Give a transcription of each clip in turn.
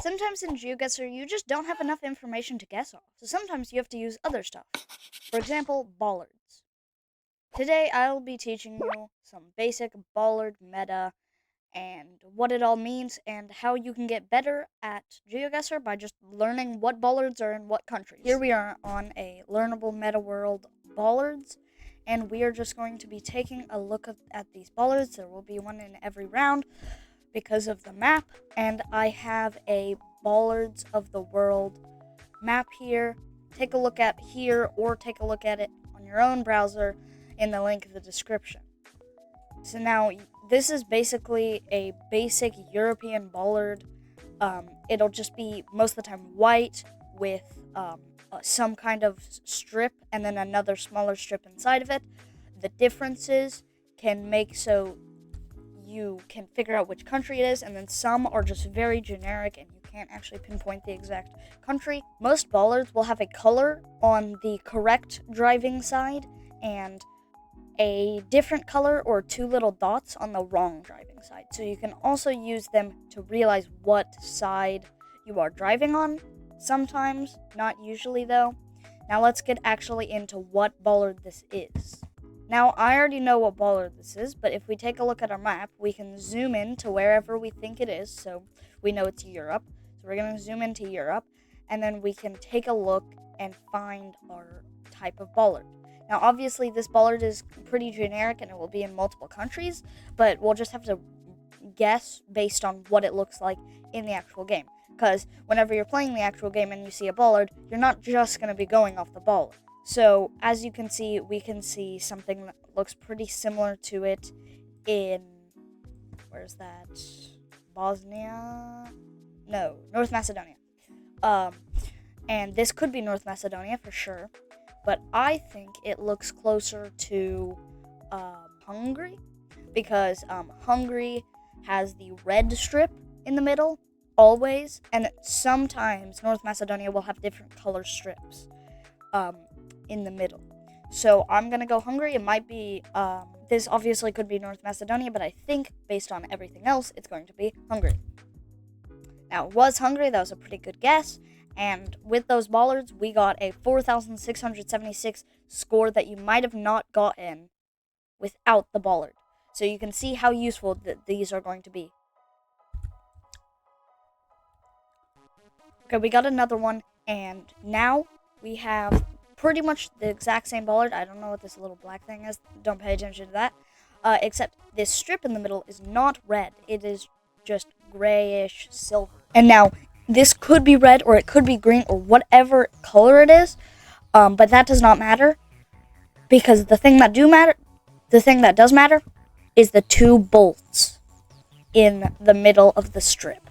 Sometimes in GeoGuessr, you just don't have enough information to guess off, so sometimes you have to use other stuff. For example, bollards. Today, I'll be teaching you some basic bollard meta and what it all means and how you can get better at GeoGuessr by just learning what bollards are in what countries. Here we are on a learnable meta world bollards, and we are just going to be taking a look at these bollards. There will be one in every round because of the map, and I have a bollards of the world map here. Take a look at here or take a look at it on your own browser in the link in the description. So now this is basically a basic European bollard. It'll just be most of the time white with some kind of strip and then another smaller strip inside of it. The differences can make so you can figure out which country it is, and then some are just very generic and you can't actually pinpoint the exact country. Most bollards will have a color on the correct driving side and a different color or two little dots on the wrong driving side. So you can also use them to realize what side you are driving on. Sometimes, not usually though. Now let's get actually into what bollard this is. Now, I already know what bollard this is, but if we take a look at our map, we can zoom in to wherever we think it is, so we know it's Europe. So we're going to zoom into Europe, and then we can take a look and find our type of bollard. Now, obviously, this bollard is pretty generic, and it will be in multiple countries, but we'll just have to guess based on what it looks like in the actual game. Because whenever you're playing the actual game and you see a bollard, you're not just going to be going off the bollard. So, as you can see, we can see something that looks pretty similar to it in, where's that? Bosnia? No, North Macedonia. And this could be North Macedonia for sure, but I think it looks closer to Hungary, because Hungary has the red strip in the middle, always, and sometimes North Macedonia will have different color strips. In the middle. So I'm going to go Hungary. It might be, this obviously could be North Macedonia, but I think based on everything else, it's going to be Hungary. Now, it was Hungary. That was a pretty good guess. And with those bollards, we got a 4,676 score that you might have not gotten without the bollard. So you can see how useful these are going to be. Okay, we got another one, and now we have pretty much the exact same bollard. I don't know what this little black thing is. Don't pay attention to that. Except this strip in the middle is not red. It is just grayish silver. And now, this could be red or it could be green or whatever color it is. But that does not matter. Because the thing that does matter is the two bolts in the middle of the strip.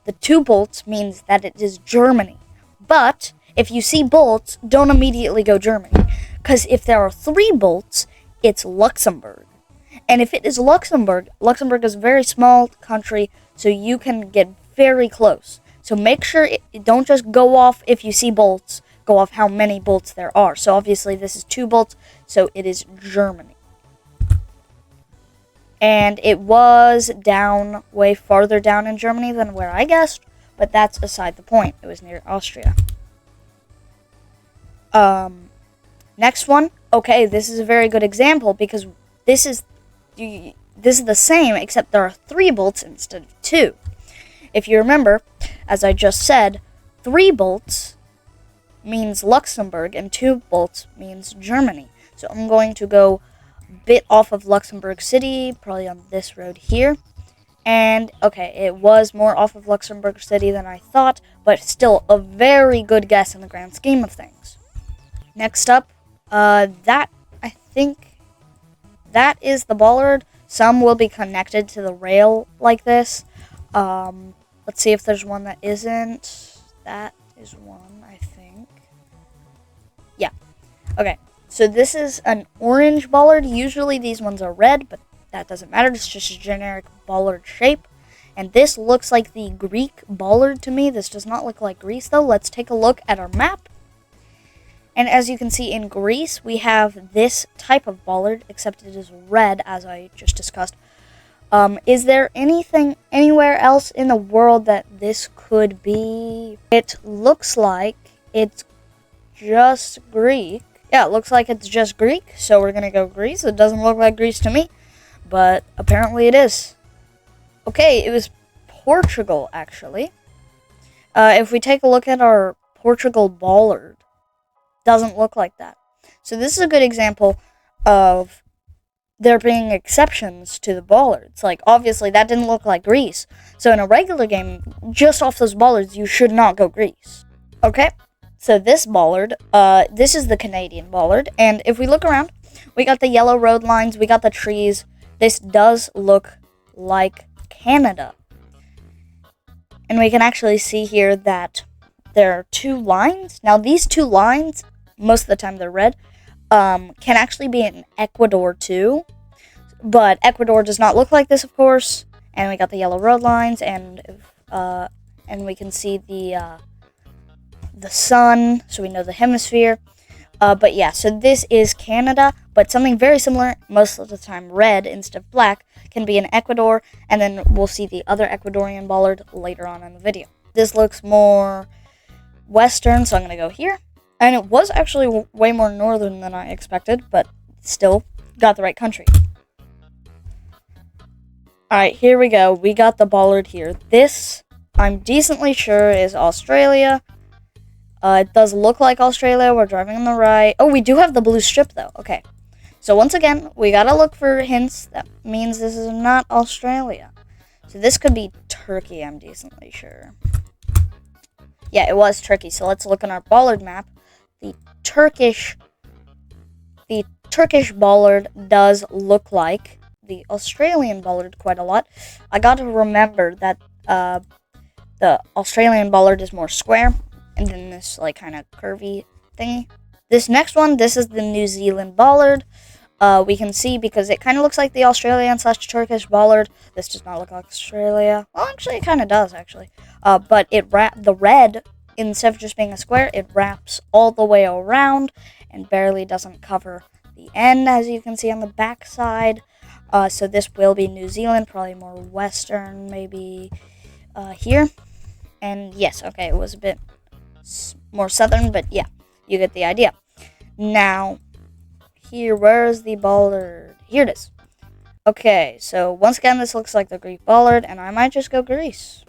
The two bolts means that it is Germany. But if you see bolts, don't immediately go Germany. Because if there are 3 bolts, it's Luxembourg. And if it is Luxembourg is a very small country, so you can get very close. So make sure don't just go off if you see bolts, go off how many bolts there are. So obviously this is 2 bolts, so it is Germany. And it was down, way farther down in Germany than where I guessed, but that's aside the point. It was near Austria. Next one. Okay, this is a very good example because this is the same, except there are 3 bolts instead of 2. If you remember, as I just said, 3 bolts means Luxembourg and 2 bolts means Germany. So I'm going to go a bit off of Luxembourg City, probably on this road here. And, okay, it was more off of Luxembourg City than I thought, but still a very good guess in the grand scheme of things. Next up, I think that is the bollard. Some will be connected to the rail like this. Let's see if there's one that isn't. That is one, I think. Yeah. Okay, so this is an orange bollard. Usually these ones are red, but that doesn't matter. It's just a generic bollard shape. And this looks like the Greek bollard to me. This does not look like Greece, though. Let's take a look at our map. And as you can see, in Greece, we have this type of bollard, except it is red, as I just discussed. Is there anything anywhere else in the world that this could be? It looks like it's just Greek. Yeah, it looks like it's just Greek, so we're gonna go Greece. It doesn't look like Greece to me, but apparently it is. Okay, it was Portugal, actually. If we take a look at our Portugal bollard, doesn't look like that. So this is a good example of there being exceptions to the bollards. Like, obviously, that didn't look like Greece. So in a regular game, just off those bollards, you should not go Greece. Okay, so this bollard, this is the Canadian bollard. And if we look around, we got the yellow road lines, we got the trees. This does look like Canada. And we can actually see here that there are two lines. Now, these two lines, most of the time they're red, can actually be in Ecuador too. But Ecuador does not look like this, of course. And we got the yellow road lines, and we can see the sun, so we know the hemisphere. But yeah, so this is Canada, but something very similar, most of the time red instead of black, can be in Ecuador, and then we'll see the other Ecuadorian bollard later on in the video. This looks more western, so I'm going to go here. And it was actually way more northern than I expected, but still got the right country. Alright, here we go. We got the bollard here. This, I'm decently sure, is Australia. It does look like Australia. We're driving on the right. Oh, we do have the blue strip, though. Okay. So once again, we gotta look for hints. That means this is not Australia. So this could be Turkey, I'm decently sure. Yeah, it was Turkey. So let's look on our bollard map. The Turkish bollard does look like the Australian bollard quite a lot. I gotta remember that the Australian bollard is more square, and then this like kind of curvy thingy. This next one, this is the New Zealand bollard. We can see because it kind of looks like the Australian/Turkish bollard. This does not look like Australia. Well, actually, it kind of does, actually. But the red, instead of just being a square, it wraps all the way around and barely doesn't cover the end, as you can see on the back side. So this will be New Zealand, probably more western, maybe here. And yes, okay, it was a bit more southern, but yeah, you get the idea. Now, here, where's the bollard? Here it is. Okay, so once again, this looks like the Greek bollard, and I might just go Greece.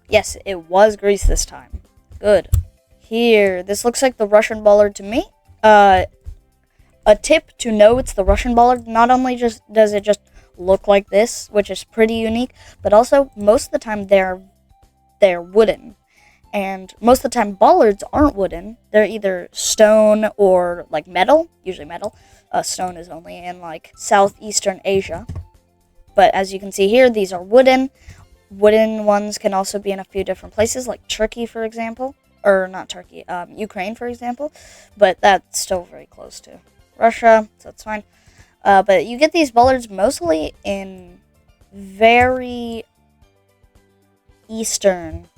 Yes, it was Greece this time. Good. Here, this looks like the Russian bollard to me. A tip to know it's the Russian bollard, not only does it just look like this, which is pretty unique, but also most of the time they're wooden. And most of the time, bollards aren't wooden. They're either stone or, like, metal. Usually metal. Stone is only in, like, southeastern Asia. But as you can see here, these are wooden. Wooden ones can also be in a few different places, like Turkey, for example. Or, not Turkey, Ukraine, for example. But that's still very close to Russia, so that's fine. But you get these bollards mostly in very eastern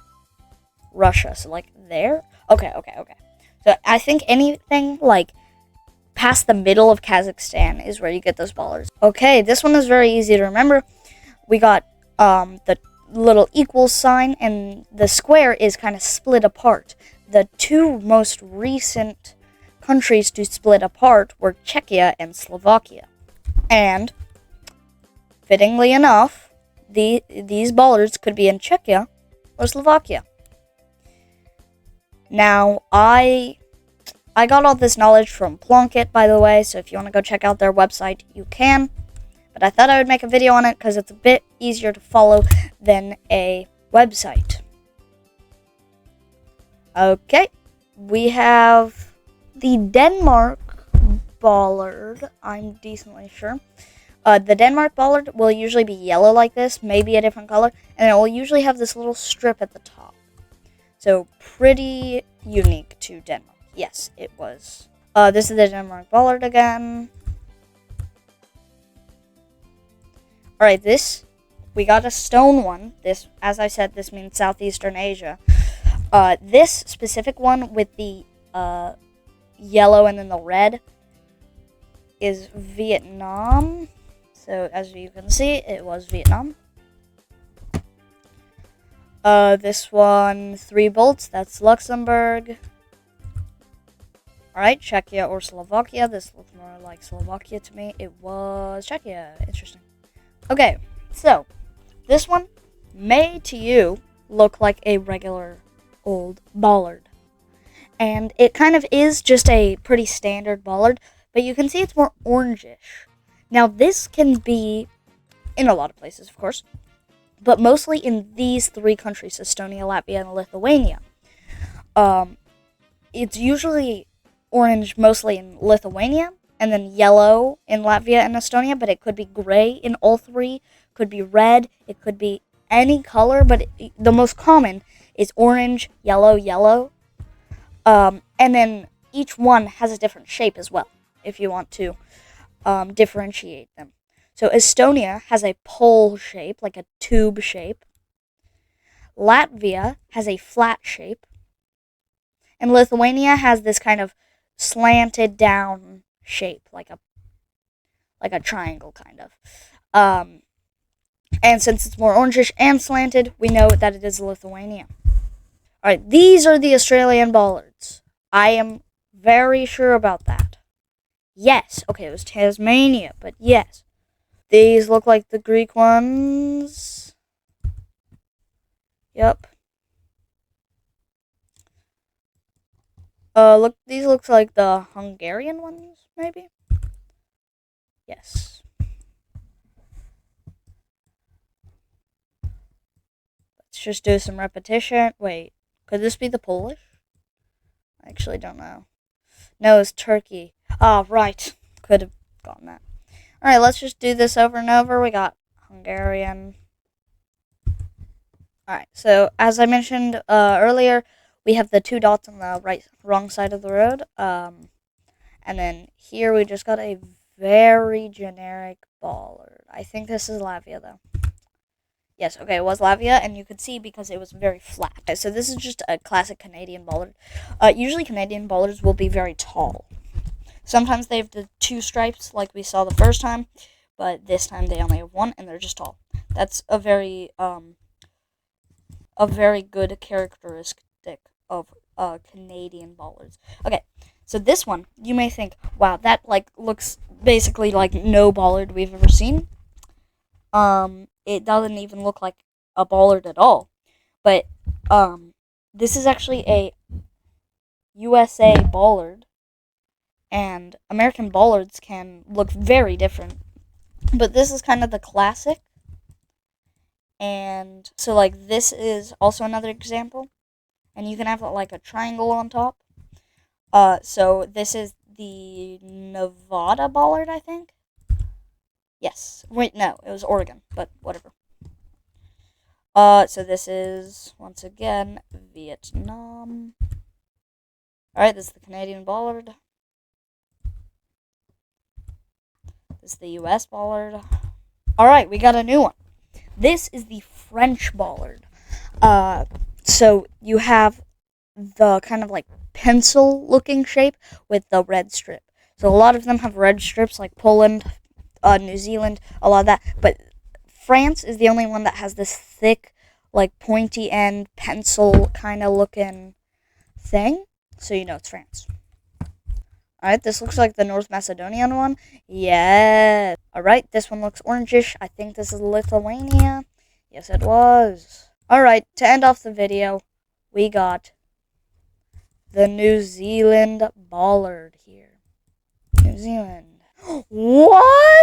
Russia, so like there. Okay. So I think anything like past the middle of Kazakhstan is where you get those bollards. Okay, this one is very easy to remember. We got the little equal sign, and the square is kind of split apart. The two most recent countries to split apart were Czechia and Slovakia. And fittingly enough, these bollards could be in Czechia or Slovakia. Now, I got all this knowledge from Plunkett, by the way, so if you want to go check out their website, you can. But I thought I would make a video on it because it's a bit easier to follow than a website. Okay, we have the Denmark bollard, I'm decently sure. The Denmark bollard will usually be yellow like this, maybe a different color, and it will usually have this little strip at the top. So, pretty unique to Denmark. Yes, it was. This is the Denmark bollard again. Alright, we got a stone one. This, as I said, this means Southeastern Asia. This specific one with the yellow and then the red is Vietnam. So as you can see, it was Vietnam. This one, 3 bolts, that's Luxembourg. Alright, Czechia or Slovakia. This looks more like Slovakia to me. It was Czechia. Interesting. Okay, so this one may to you look like a regular old bollard. And it kind of is just a pretty standard bollard, but you can see it's more orangish. Now this can be in a lot of places, of course, but mostly in these 3 countries, Estonia, Latvia, and Lithuania. It's usually orange mostly in Lithuania, and then yellow in Latvia and Estonia, but it could be gray in all 3, could be red, it could be any color, but the most common is orange, yellow, yellow. And then each one has a different shape as well, if you want to differentiate them. So Estonia has a pole shape, like a tube shape. Latvia has a flat shape. And Lithuania has this kind of slanted down shape, like a triangle kind of. And since it's more orangish and slanted, we know that it is Lithuania. Alright, these are the Australian bollards. I am very sure about that. Yes, okay, it was Tasmania, but yes. These look like the Greek ones. Yep. These look like the Hungarian ones, maybe? Yes. Let's just do some repetition. Wait, could this be the Polish? I actually don't know. No, it's Turkey. Ah, right. Could have gotten that. Alright, let's just do this over and over. We got Hungarian. Alright, so as I mentioned earlier, we have the 2 dots on the wrong side of the road. And then here we just got a very generic bollard. I think this is Latvia, though. Yes, okay, it was Latvia, and you could see because it was very flat. Okay, so this is just a classic Canadian bollard. Usually Canadian bollards will be very tall. Sometimes they have the 2 stripes, like we saw the first time, but this time they only have 1, and they're just tall. That's a very good characteristic of Canadian bollards. Okay, so this one, you may think, wow, that looks basically like no bollard we've ever seen. It doesn't even look like a bollard at all. But this is actually a USA bollard, and American bollards can look very different. But this is kind of the classic. And so this is also another example. And you can have like a triangle on top. So this is the Nevada bollard, I think. Yes. Wait, no, it was Oregon, but whatever. So this is, once again, Vietnam. Alright, this is the Canadian bollard. This is the US bollard. Alright, we got a new one. This is the French bollard. So you have the kind of like pencil-looking shape with the red strip. So a lot of them have red strips, like Poland, New Zealand, a lot of that. But France is the only one that has this thick, like pointy end pencil kind of looking thing. So you know it's France. Alright, this looks like the North Macedonian one. Yeah. Alright, this one looks orangish. I think this is Lithuania. Yes, it was. Alright, to end off the video, we got the New Zealand bollard here. New Zealand. What?